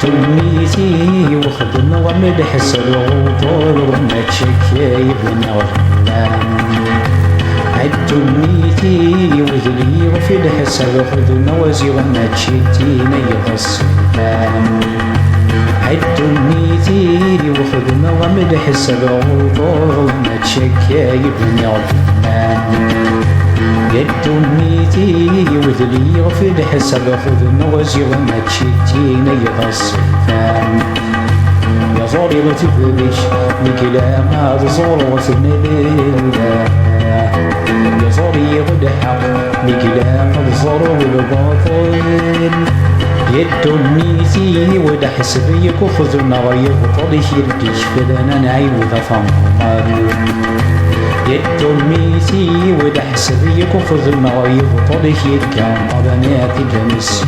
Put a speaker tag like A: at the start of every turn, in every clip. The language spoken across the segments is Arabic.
A: تميتي وخدم وملح الغفور وما تشكايب نغلام عالتميتي وذلي وفي الحسر خذ نوازي وما تشتينا يغسلام عالتميتي وخدم وملح الغفور وما تشكايب نغلام يدميتي وذلي وفي الحسب خذ نوازي وما تشتينا يغسفان يا زوري ما تفليش لكلام هذا زور وثنيلا يا زوري والحق لكلام هذا زور والباطل يدميتي ودا حسبيك وخذ نغير وطليش يرديش فلنا نعيو ذا فمار يدميتي ودا حسبيك وخذ المغيب وطليش يدكام قرنات جمس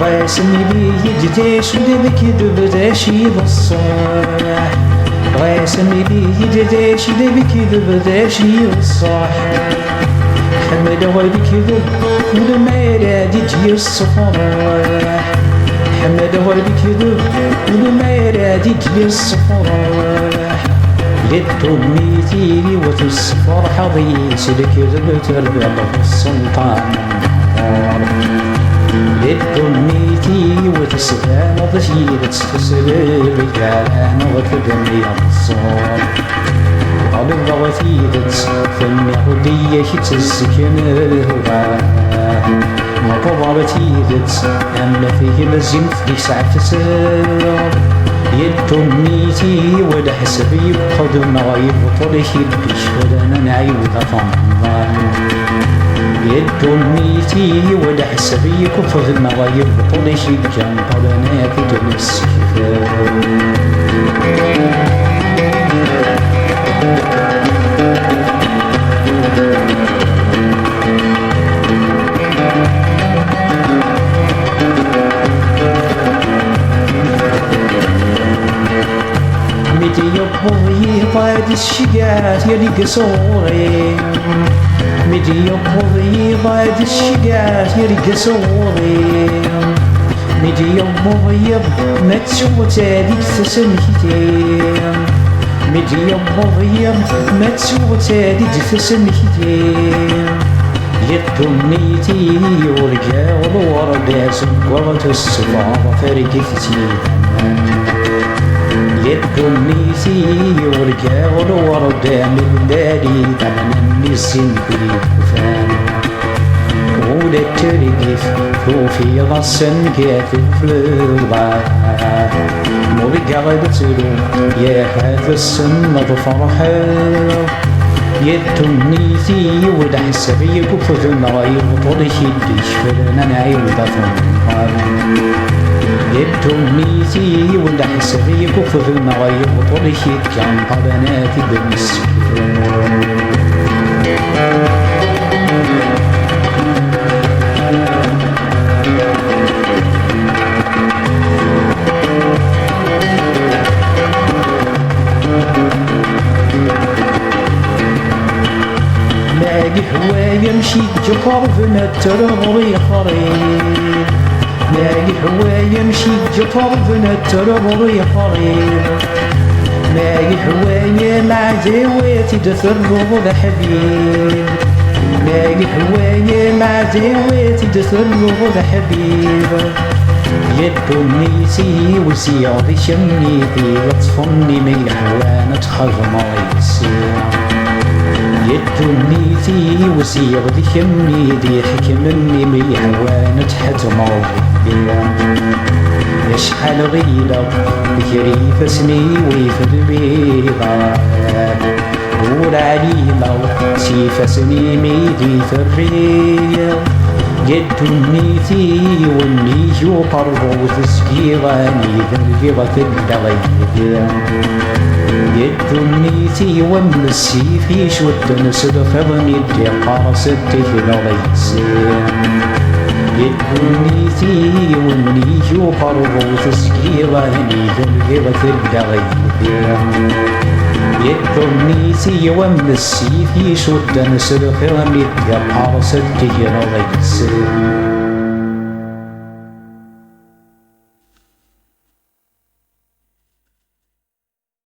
A: غاسني بي يجديش ودبك دبداشي بالصاح غاسني بي يجديش ودبك دبداشي بالصاح حمد والدك ذب ولما يراد يجي الصفراح حمد والدك ذب ولما يراد يجي الصفراح يدميتي وتصفر حضيس لك ذبت الرب السلطان يدميتي وتسلام ضجيرة تسل الرجال وتدمي الصور قال الضغطيدة فمي غدية تسكن الهواء وطبعتيدة أما فيه لازم في ساعة تسر يدميتي ولا حسبي بقد المغايب وطريح البيش فلنا نعيو ذا يدميتي ولا حسبي كفر المغايب وطريح الجنب قرنا في دنس متي يبغي طاد الشقات يلي قصوري متي يبغي طاد الشقات يلي قصوري متي يبغي ما تسوى تالي تسمحتين متي يبغي ما تسوى تالي تسمحتين يدميتي ورجع والورد سكرت الصفار فرقتي يدميتي ورجع والورد من داري ثمن السن بالكفان ولا ترقف في غصن كافف للغا مرقع بتلو يا هذا السن فرحة يدميتي ولا حسبي كفر النرايب وطريح الدش فلنا نعيو ذا يدميتي ولا حسبي كفر النرايب وطريح الجان قرنات بالنسك هو يمشي جفر فما ترغري خريب مالي هو يمشي جفر فما ترغري خريب مالي هو مع زواتي تثرغ ذا حبيب مالي هو مع زواتي تثرغ ذا حبيب يدميتي وسياضي شميتي وتصفني ميح وانا تخرج مريسي يدنيتي وسيغ ذكمني ذي حكمني ميحوان تحت موضي يشحال غيلة ذكري فسني ويفد بيضا دور عليمة سيفسني ميدي في الرياض يدنيتي والنيجو قربو تسكيغاني ذنبغة الدغيب يدنيتي ومسي في شود صدفضني اللي قاصدتي لغيس يدنيتي والنيجو قربو تسكيغاني ذنبغة الدغيب يدنيتي ومسي في شود صدفضني اللي قاصدتي لغيس